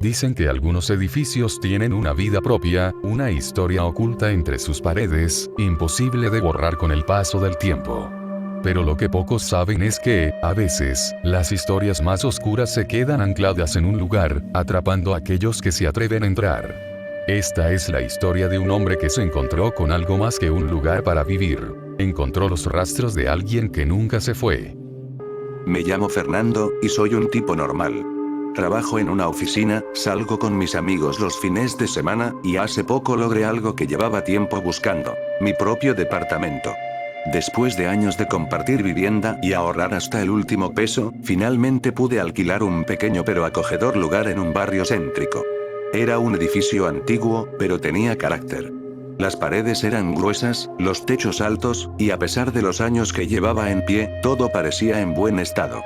Dicen que algunos edificios tienen una vida propia, una historia oculta entre sus paredes, imposible de borrar con el paso del tiempo. Pero lo que pocos saben es que, a veces, las historias más oscuras se quedan ancladas en un lugar, atrapando a aquellos que se atreven a entrar. Esta es la historia de un hombre que se encontró con algo más que un lugar para vivir. Encontró los rastros de alguien que nunca se fue. Me llamo Fernando, y soy un tipo normal. Trabajo en una oficina, salgo con mis amigos los fines de semana, y hace poco logré algo que llevaba tiempo buscando: mi propio departamento. Después de años de compartir vivienda y ahorrar hasta el último peso, finalmente pude alquilar un pequeño pero acogedor lugar en un barrio céntrico. Era un edificio antiguo, pero tenía carácter. Las paredes eran gruesas, los techos altos, y a pesar de los años que llevaba en pie, todo parecía en buen estado.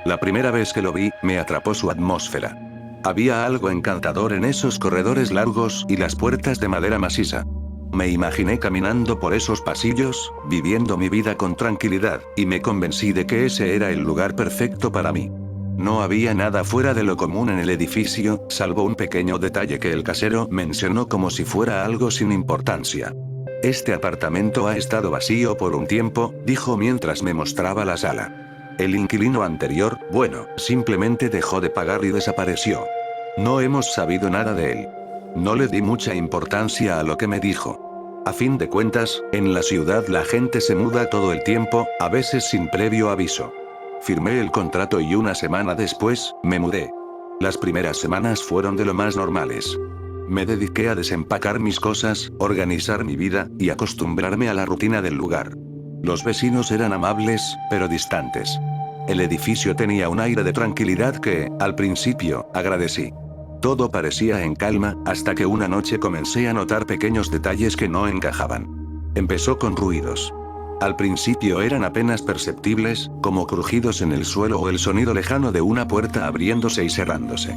La primera vez que lo vi, me atrapó su atmósfera. Había algo encantador en esos corredores largos y las puertas de madera maciza. Me imaginé caminando por esos pasillos, viviendo mi vida con tranquilidad, y me convencí de que ese era el lugar perfecto para mí. No había nada fuera de lo común en el edificio, salvo un pequeño detalle que el casero mencionó como si fuera algo sin importancia. Este apartamento ha estado vacío por un tiempo, dijo mientras me mostraba la sala. El inquilino anterior, bueno, simplemente dejó de pagar y desapareció. No hemos sabido nada de él. No le di mucha importancia a lo que me dijo. A fin de cuentas, en la ciudad la gente se muda todo el tiempo, a veces sin previo aviso. Firmé el contrato y una semana después, me mudé. Las primeras semanas fueron de lo más normales. Me dediqué a desempacar mis cosas, organizar mi vida, y acostumbrarme a la rutina del lugar. Los vecinos eran amables, pero distantes. El edificio tenía un aire de tranquilidad que, al principio, agradecí. Todo parecía en calma, hasta que una noche comencé a notar pequeños detalles que no encajaban. Empezó con ruidos. Al principio eran apenas perceptibles, como crujidos en el suelo o el sonido lejano de una puerta abriéndose y cerrándose.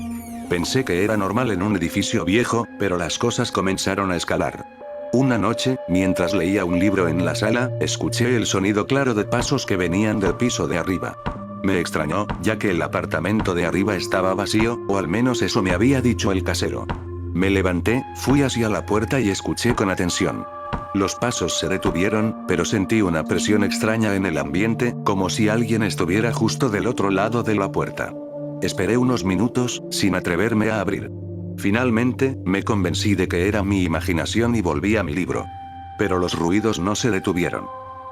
Pensé que era normal en un edificio viejo, pero las cosas comenzaron a escalar. Una noche, mientras leía un libro en la sala, escuché el sonido claro de pasos que venían del piso de arriba. Me extrañó, ya que el apartamento de arriba estaba vacío, o al menos eso me había dicho el casero. Me levanté, fui hacia la puerta y escuché con atención. Los pasos se detuvieron, pero sentí una presión extraña en el ambiente, como si alguien estuviera justo del otro lado de la puerta. Esperé unos minutos, sin atreverme a abrir. Finalmente, me convencí de que era mi imaginación y volví a mi libro. Pero los ruidos no se detuvieron.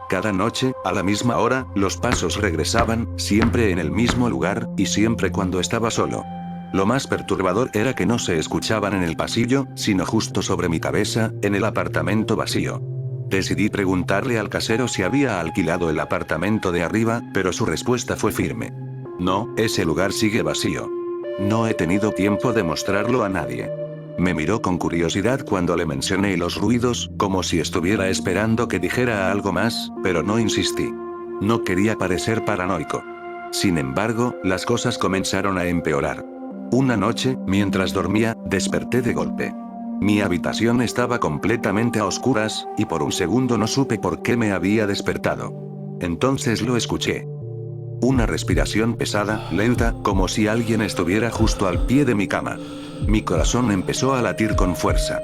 Cada noche, a la misma hora, los pasos regresaban, siempre en el mismo lugar, y siempre cuando estaba solo. Lo más perturbador era que no se escuchaban en el pasillo, sino justo sobre mi cabeza, en el apartamento vacío. Decidí preguntarle al casero si había alquilado el apartamento de arriba, pero su respuesta fue firme. No, ese lugar sigue vacío. No he tenido tiempo de mostrarlo a nadie. Me miró con curiosidad cuando le mencioné los ruidos, como si estuviera esperando que dijera algo más, pero no insistí. No quería parecer paranoico. Sin embargo, las cosas comenzaron a empeorar. Una noche, mientras dormía, desperté de golpe. Mi habitación estaba completamente a oscuras, y por un segundo no supe por qué me había despertado. Entonces lo escuché. Una respiración pesada, lenta, como si alguien estuviera justo al pie de mi cama. Mi corazón empezó a latir con fuerza.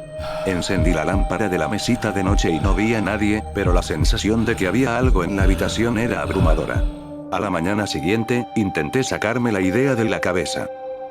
Encendí la lámpara de la mesita de noche y no vi a nadie, pero la sensación de que había algo en la habitación era abrumadora. A la mañana siguiente, intenté sacarme la idea de la cabeza.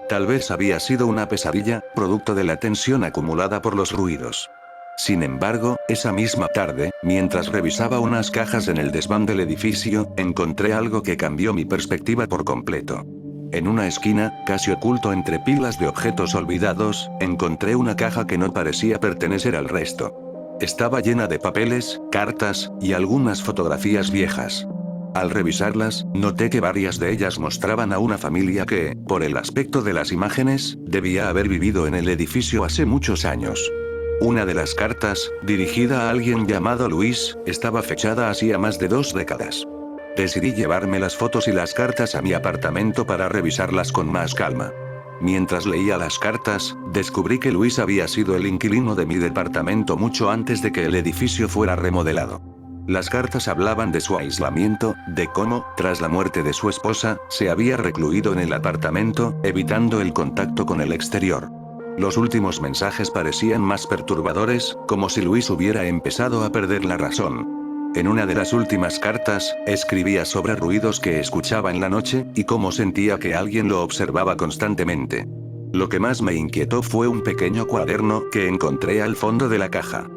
Tal vez había sido una pesadilla, producto de la tensión acumulada por los ruidos. Sin embargo, esa misma tarde, mientras revisaba unas cajas en el desván del edificio, encontré algo que cambió mi perspectiva por completo. En una esquina, casi oculto entre pilas de objetos olvidados, encontré una caja que no parecía pertenecer al resto. Estaba llena de papeles, cartas, y algunas fotografías viejas. Al revisarlas, noté que varias de ellas mostraban a una familia que, por el aspecto de las imágenes, debía haber vivido en el edificio hace muchos años. Una de las cartas, dirigida a alguien llamado Luis, estaba fechada hacía más de 2 décadas. Decidí llevarme las fotos y las cartas a mi apartamento para revisarlas con más calma. Mientras leía las cartas, descubrí que Luis había sido el inquilino de mi departamento mucho antes de que el edificio fuera remodelado. Las cartas hablaban de su aislamiento, de cómo, tras la muerte de su esposa, se había recluido en el apartamento, evitando el contacto con el exterior. Los últimos mensajes parecían más perturbadores, como si Luis hubiera empezado a perder la razón. En una de las últimas cartas, escribía sobre ruidos que escuchaba en la noche, y cómo sentía que alguien lo observaba constantemente. Lo que más me inquietó fue un pequeño cuaderno que encontré al fondo de la caja.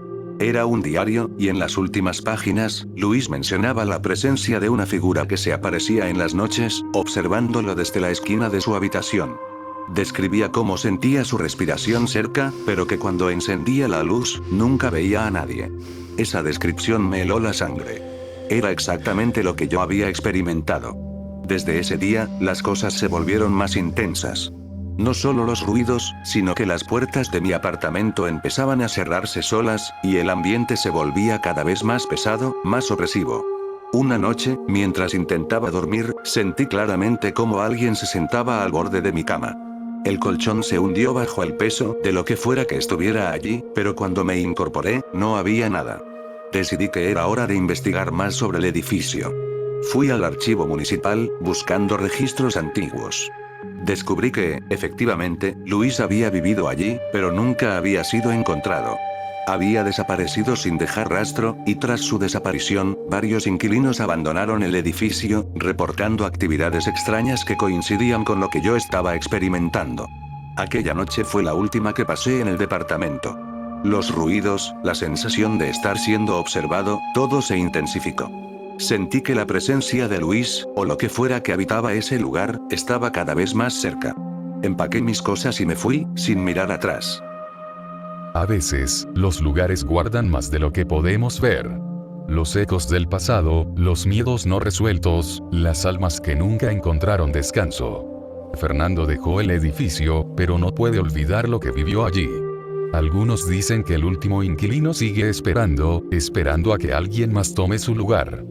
Era un diario, y en las últimas páginas, Luis mencionaba la presencia de una figura que se aparecía en las noches, observándolo desde la esquina de su habitación. Describía cómo sentía su respiración cerca, pero que cuando encendía la luz, nunca veía a nadie. Esa descripción me heló la sangre. Era exactamente lo que yo había experimentado. Desde ese día, las cosas se volvieron más intensas. No solo los ruidos, sino que las puertas de mi apartamento empezaban a cerrarse solas, y el ambiente se volvía cada vez más pesado, más opresivo. Una noche, mientras intentaba dormir, sentí claramente cómo alguien se sentaba al borde de mi cama. El colchón se hundió bajo el peso de lo que fuera que estuviera allí, pero cuando me incorporé, no había nada. Decidí que era hora de investigar más sobre el edificio. Fui al archivo municipal, buscando registros antiguos. Descubrí que, efectivamente, Luis había vivido allí, pero nunca había sido encontrado. Había desaparecido sin dejar rastro, y tras su desaparición, varios inquilinos abandonaron el edificio, reportando actividades extrañas que coincidían con lo que yo estaba experimentando. Aquella noche fue la última que pasé en el departamento. Los ruidos, la sensación de estar siendo observado, todo se intensificó. Sentí que la presencia de Luis, o lo que fuera que habitaba ese lugar, estaba cada vez más cerca. Empaqué mis cosas y me fui, sin mirar atrás. A veces, los lugares guardan más de lo que podemos ver. Los ecos del pasado, los miedos no resueltos, las almas que nunca encontraron descanso. Fernando dejó el edificio, pero no puede olvidar lo que vivió allí. Algunos dicen que el último inquilino sigue esperando a que alguien más tome su lugar.